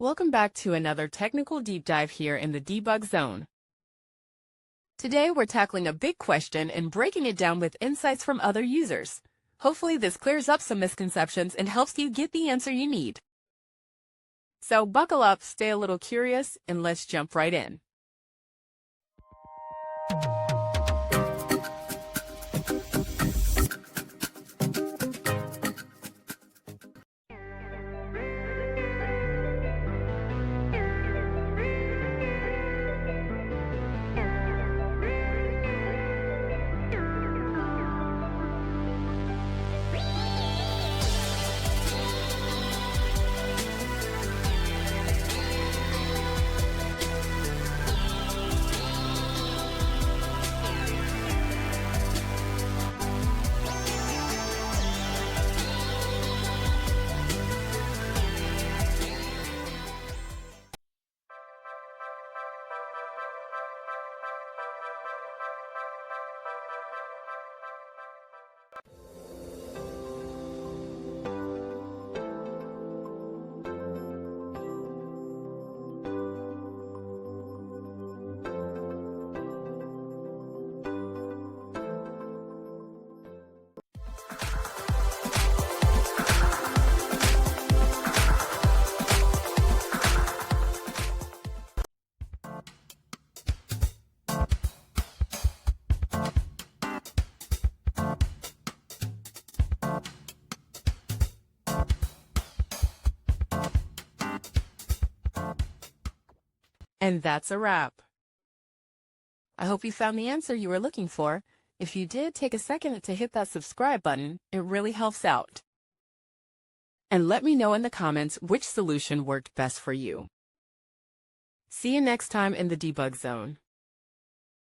Welcome back to another technical deep dive here in the debug zone. Today we're tackling a big question and breaking it down with insights from other users. Hopefully this clears up some misconceptions and helps you get the answer you need. So buckle up, stay a little curious, and let's jump right in. And that's a wrap. I hope you found the answer you were looking for. If you did, take a second to hit that subscribe button. It really helps out. And let me know in the comments which solution worked best for you. See you next time in the debug zone.